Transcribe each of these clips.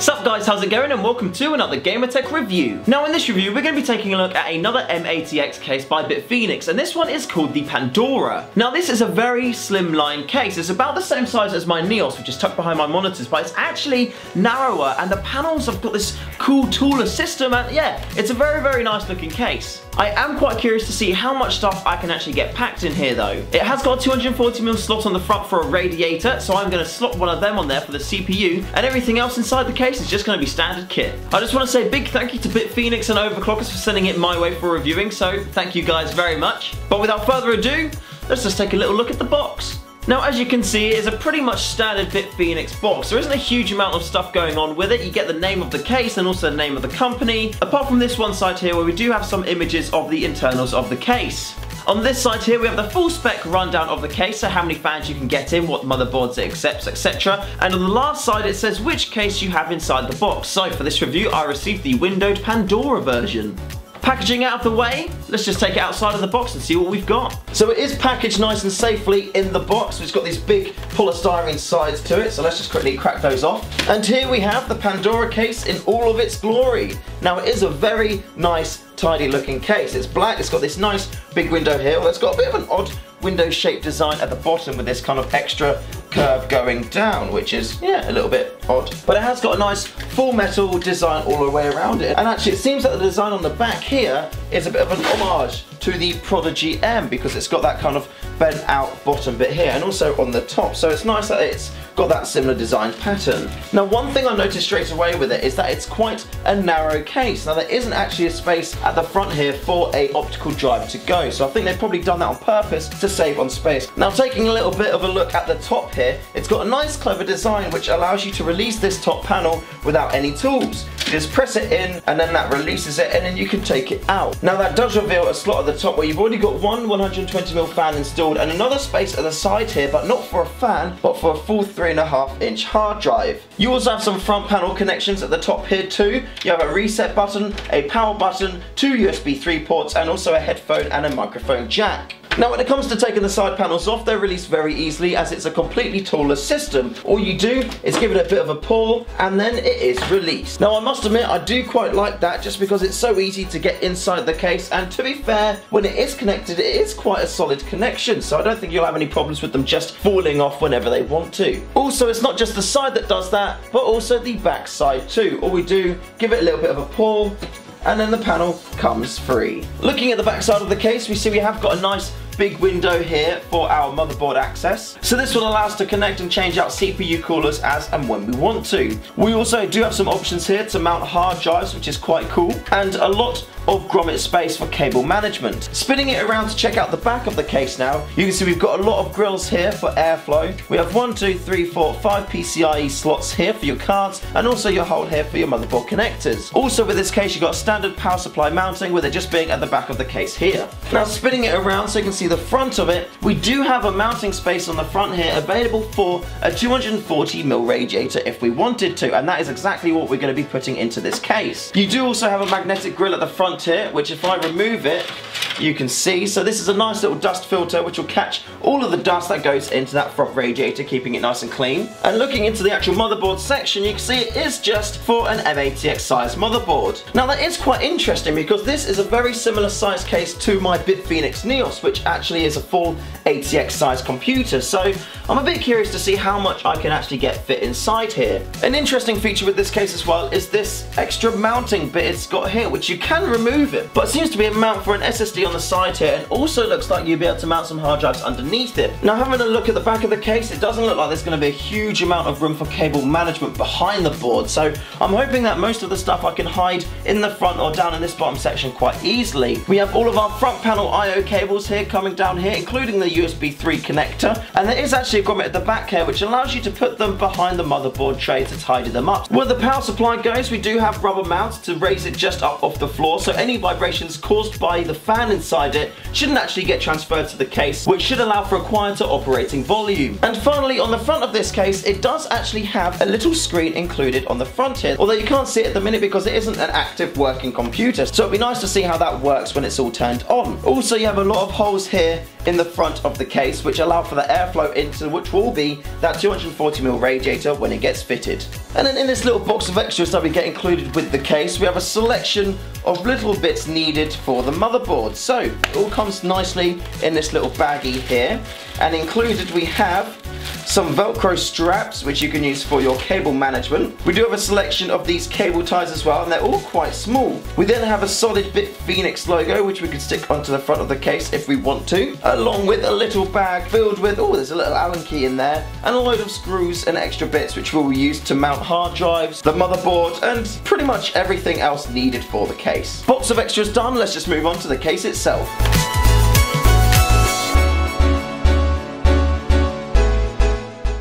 Sup guys, how's it going, and welcome to another Gamertech review. Now in this review we're going to be taking a look at another MATX case by Bitfenix, and this one is called the Pandora. Now this is a very slimline case. It's about the same size as my Neos, which is tucked behind my monitors, but it's actually narrower and the panels have got this cool taller system, and yeah, it's a very nice looking case. I am quite curious to see how much stuff I can actually get packed in here though. It has got a 240mm slot on the front for a radiator, so I'm going to slot one of them on there for the CPU, and everything else inside the case is just going to be standard kit. I just want to say a big thank you to Bitfenix and Overclockers for sending it my way for reviewing, so thank you guys very much. But without further ado, let's just take a little look at the box. Now as you can see, it is a pretty much standard Bitfenix box. There isn't a huge amount of stuff going on with it. You get the name of the case and also the name of the company, apart from this one side here where we do have some images of the internals of the case. On this side here we have the full spec rundown of the case, so how many fans you can get in, what motherboards it accepts, etc. And on the last side it says which case you have inside the box. So for this review I received the windowed Pandora version. Packaging out of the way, let's just take it outside of the box and see what we've got. So it is packaged nice and safely in the box. It's got these big polystyrene sides to it, so let's just quickly crack those off. And here we have the Pandora case in all of its glory. Now it is a very nice, tidy looking case. It's black, it's got this nice big window here. Well, it's got a bit of an odd window shaped design at the bottom with this kind of extra curve going down, which is, yeah, a little bit odd. But it has got a nice full metal design all the way around it. And actually it seems that the design on the back here is a bit of an homage to the Prodigy M, because it's got that kind of bent out bottom bit here and also on the top. So it's nice that it's got that similar design pattern. Now one thing I noticed straight away with it is that it's quite a narrow case. Now there isn't actually a space at the front here for a optical drive to go, so I think they've probably done that on purpose to save on space. Now taking a little bit of a look at the top here, it's got a nice clever design which allows you to release this top panel without any tools. You just press it in and then that releases it and then you can take it out. Now that does reveal a slot at the top where you've already got one 120mm fan installed and another space at the side here, but not for a fan but for a full 3.5-inch hard drive. You also have some front panel connections at the top here too. You have a reset button, a power button, two USB 3 ports and also a headphone and a microphone jack. Now when it comes to taking the side panels off, they're released very easily as it's a completely toolless system. All you do is give it a bit of a pull and then it is released. Now I must admit I do quite like that just because it's so easy to get inside the case, and to be fair, when it is connected it is quite a solid connection, so I don't think you'll have any problems with them just falling off whenever they want to. Also it's not just the side that does that, but also the back side too. All we do, give it a little bit of a pull and then the panel comes free. Looking at the back side of the case, we see we have got a nice big window here for our motherboard access. So this will allow us to connect and change out CPU coolers as and when we want to. We also do have some options here to mount hard drives, which is quite cool, and a lot of grommet space for cable management. Spinning it around to check out the back of the case now, you can see we've got a lot of grills here for airflow. We have 1, 2, 3, 4, 5 PCIe slots here for your cards, and also your hole here for your motherboard connectors. Also with this case you've got standard power supply mounting, with it just being at the back of the case here. Now spinning it around so you can see the front of it, we do have a mounting space on the front here available for a 240mm radiator if we wanted to, and that is exactly what we're going to be putting into this case. You do also have a magnetic grill at the front here, which if I remove it you can see, so this is a nice little dust filter which will catch all of the dust that goes into that front radiator, keeping it nice and clean. And looking into the actual motherboard section, you can see it is just for an MATX size motherboard. Now that is quite interesting because this is a very similar size case to my Bitfenix Neos, which actually is a full ATX size computer, so I'm a bit curious to see how much I can actually get fit inside here. An interesting feature with this case as well is this extra mounting bit it's got here, which you can remove it, but it seems to be a mount for an SSD on the side here, and also looks like you'll be able to mount some hard drives underneath it. Now having a look at the back of the case, it doesn't look like there's going to be a huge amount of room for cable management behind the board, so I'm hoping that most of the stuff I can hide in the front or down in this bottom section quite easily. We have all of our front panel I/O cables here coming down here, including the USB 3 connector, and there is actually a grommet at the back here which allows you to put them behind the motherboard tray to tidy them up. Where the power supply goes, we do have rubber mounts to raise it just up off the floor, so any vibrations caused by the fan inside it shouldn't actually get transferred to the case, which should allow for a quieter operating volume. And finally, on the front of this case, it does actually have a little screen included on the front here, although you can't see it at the minute because it isn't an active working computer, so it'd be nice to see how that works when it's all turned on. Also, you have a lot of holes here in the front of the case which allow for the airflow into which will be that 240mm radiator when it gets fitted. And then in this little box of extras that we get included with the case, we have a selection of little bits needed for the motherboard. So it all comes nicely in this little baggie here, and included we have some Velcro straps which you can use for your cable management. We do have a selection of these cable ties as well, and they're all quite small. We then have a solid Bitfenix logo which we could stick onto the front of the case if we want to, along with a little bag filled with, oh, there's a little Allen key in there, and a load of screws and extra bits which we'll use to mount hard drives, the motherboard, and pretty much everything else needed for the case. Box of extras done, let's just move on to the case itself.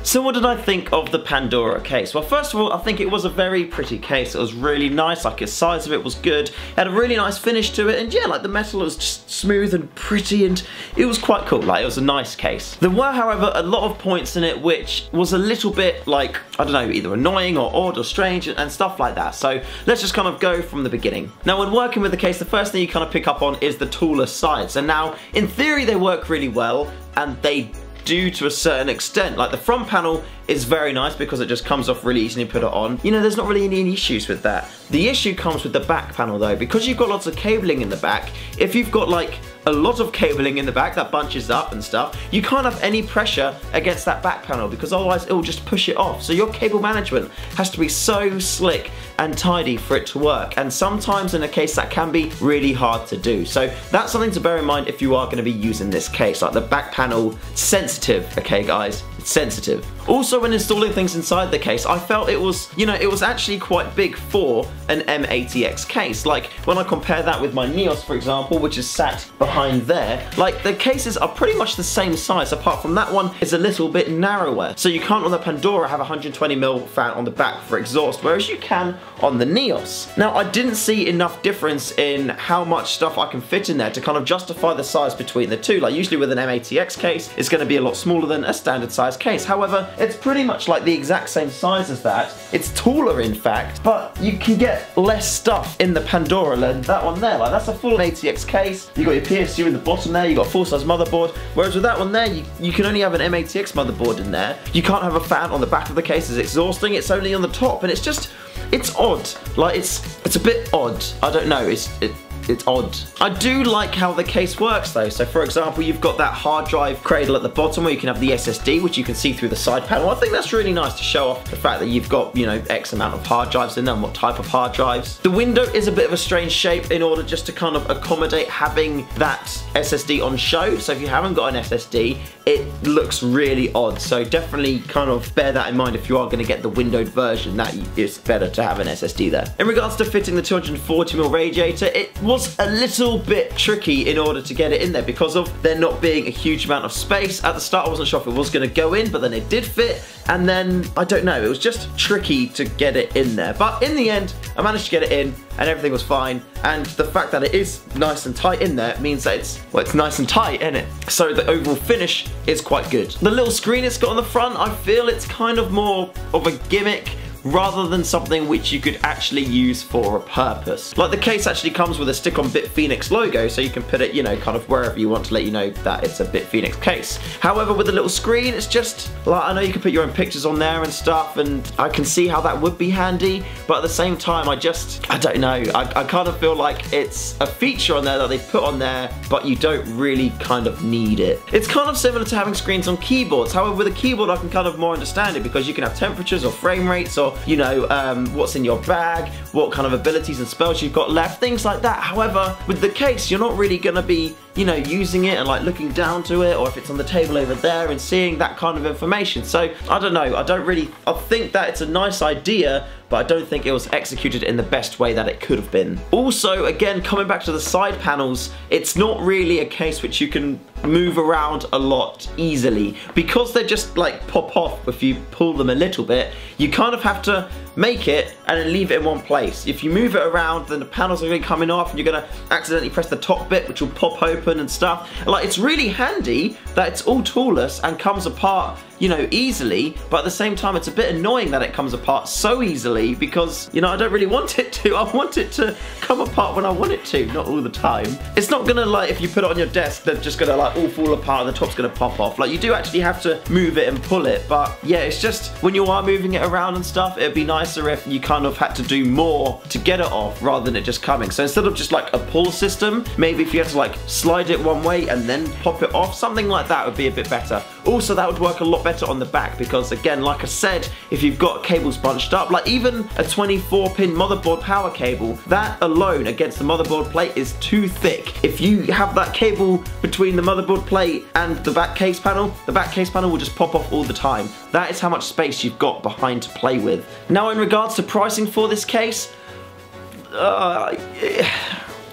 So what did I think of the Pandora case? Well, first of all, I think it was a very pretty case. It was really nice, like the size of it was good. It had a really nice finish to it, and yeah, like the metal was just smooth and pretty, and it was quite cool. Like, it was a nice case. There were, however, a lot of points in it which was a little bit like, I don't know, either annoying or odd or strange and stuff like that. So let's just kind of go from the beginning. Now, when working with the case, the first thing you kind of pick up on is the toolless sides. And now, in theory, they work really well, and they do to a certain extent. Like, the front panel is very nice because it just comes off really easily and put it on. You know, there's not really any issues with that. The issue comes with the back panel though, because you've got lots of cabling in the back. If you've got like a lot of cabling in the back that bunches up and stuff, you can't have any pressure against that back panel because otherwise it will just push it off. So your cable management has to be so slick and tidy for it to work, and sometimes in a case that can be really hard to do. So that's something to bear in mind if you are going to be using this case. Like, the back panel, sensitive, okay guys? It's sensitive. Also, when installing things inside the case, I felt it was, you know, it was actually quite big for an MATX case. Like, when I compare that with my Neos, for example, which is sat behind there, like, the cases are pretty much the same size, apart from that one is a little bit narrower. So you can't on the Pandora have a 120mm fan on the back for exhaust, whereas you can on the Neos. Now, I didn't see enough difference in how much stuff I can fit in there to kind of justify the size between the two. Like, usually with an MATX case, it's going to be a lot smaller than a standard size case. However, it's pretty much like the exact same size as that. It's taller, in fact, but you can get less stuff in the Pandora than that one there. Like, that's a full ATX case. You got your PSU in the bottom there, you got a full-size motherboard, whereas with that one there, you can only have an MATX motherboard in there. You can't have a fan on the back of the case, it's exhausting, it's only on the top, and it's just, it's odd. Like, it's a bit odd. I don't know, it's odd. I do like how the case works though. So for example, you've got that hard drive cradle at the bottom where you can have the SSD, which you can see through the side panel. I think that's really nice to show off the fact that you've got, you know, X amount of hard drives in there and what type of hard drives. The window is a bit of a strange shape in order just to kind of accommodate having that SSD on show. So if you haven't got an SSD, it looks really odd. So definitely kind of bear that in mind if you are going to get the windowed version, that it's better to have an SSD there. In regards to fitting the 240mm radiator, it was a little bit tricky in order to get it in there because of there not being a huge amount of space. At the start I wasn't sure if it was going to go in, but then it did fit, and then I don't know, it was just tricky to get it in there. But in the end I managed to get it in and everything was fine, and the fact that it is nice and tight in there means that it's nice and tight, isn't it? So the overall finish is quite good. The little screen it's got on the front, I feel it's kind of more of a gimmick rather than something which you could actually use for a purpose. Like, the case actually comes with a stick-on Bitfenix logo, so you can put it, you know, kind of wherever you want to let you know that it's a Bitfenix case. However, with the little screen, it's just, like, I know you can put your own pictures on there and stuff, and I can see how that would be handy, but at the same time, I don't know, I kind of feel like it's a feature on there that they put on there, but you don't really kind of need it. It's kind of similar to having screens on keyboards. However, with a keyboard, I can kind of more understand it because you can have temperatures or frame rates or, you know, what's in your bag, what kind of abilities and spells you've got left, things like that. However, with the case, you're not really going to be, you know, using it and like looking down to it, or if it's on the table over there and seeing that kind of information. So I don't know, I think that it's a nice idea, but I don't think it was executed in the best way that it could have been. Also, again, coming back to the side panels, it's not really a case which you can move around a lot easily because they just like pop off if you pull them a little bit. You kind of have to make it and then leave it in one place. If you move it around, then the panels are going to be coming off and you're going to accidentally press the top bit, which will pop open and stuff. Like, it's really handy that it's all toolless and comes apart, you know, easily, but at the same time it's a bit annoying that it comes apart so easily because, you know, I don't really want it to. I want it to come apart when I want it to, not all the time. It's not gonna, like, if you put it on your desk, they're just gonna like all fall apart and the top's gonna pop off. Like, you do actually have to move it and pull it, but yeah, it's just when you are moving it around and stuff, it'd be nicer if you kind of had to do more to get it off rather than it just coming. So instead of just like a pull system, maybe if you had to like slide it one way and then pop it off, something like that would be a bit better. Also, that would work a lot better on the back because, again, like I said, if you've got cables bunched up, like even a 24-pin motherboard power cable, that alone against the motherboard plate is too thick. If you have that cable between the motherboard plate and the back case panel will just pop off all the time. That is how much space you've got behind to play with. Now, in regards to pricing for this case,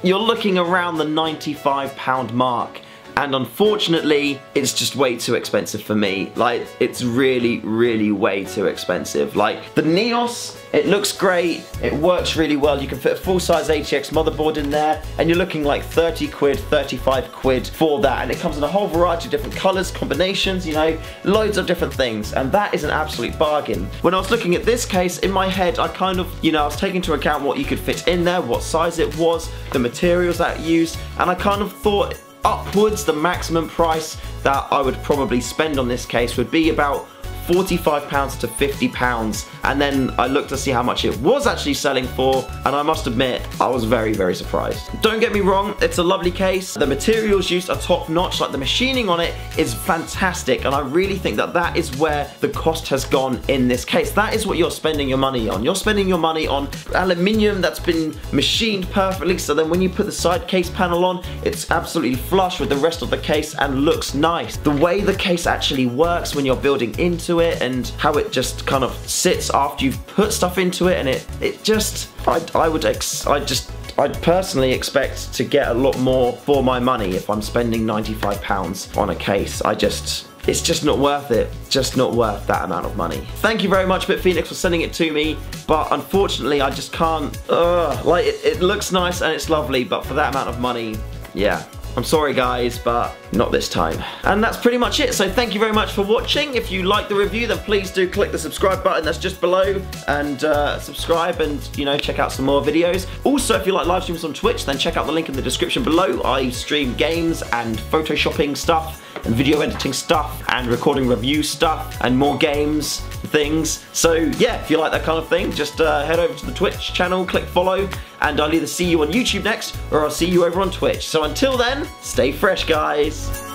you're looking around the £95 mark. And unfortunately, it's just way too expensive for me. Like, it's really, really way too expensive. Like, the Neos, it looks great, it works really well. You can fit a full-size ATX motherboard in there, and you're looking like 30 quid, 35 quid for that. And it comes in a whole variety of different colors, combinations, you know, loads of different things. And that is an absolute bargain. When I was looking at this case, in my head, I kind of, you know, I was taking into account what you could fit in there, what size it was, the materials that it used, and I kind of thought upwards, the maximum price that I would probably spend on this case would be about £45 to £50, and then I looked to see how much it was actually selling for, and I must admit, I was very, very surprised. Don't get me wrong, it's a lovely case. The materials used are top notch, like the machining on it is fantastic, and I really think that that is where the cost has gone in this case. That is what you're spending your money on. You're spending your money on aluminium that's been machined perfectly, so then when you put the side case panel on, it's absolutely flush with the rest of the case and looks nice. The way the case actually works when you're building into it and how it just kind of sits after you've put stuff into it, and it just, I'd personally expect to get a lot more for my money if I'm spending £95 on a case. It's just not worth it. Just not worth that amount of money. Thank you very much, Bitfenix, for sending it to me, but unfortunately I just can't, like, it looks nice and it's lovely, but for that amount of money, yeah. I'm sorry guys, but not this time. And that's pretty much it, so thank you very much for watching. If you like the review, then please do click the subscribe button that's just below and subscribe and, you know, check out some more videos. Also, if you like live streams on Twitch, then check out the link in the description below. I stream games and photoshopping stuff and video editing stuff and recording review stuff and more games, things. So yeah, if you like that kind of thing, just head over to the Twitch channel, click follow, and I'll either see you on YouTube next or I'll see you over on Twitch. So until then, stay fresh guys.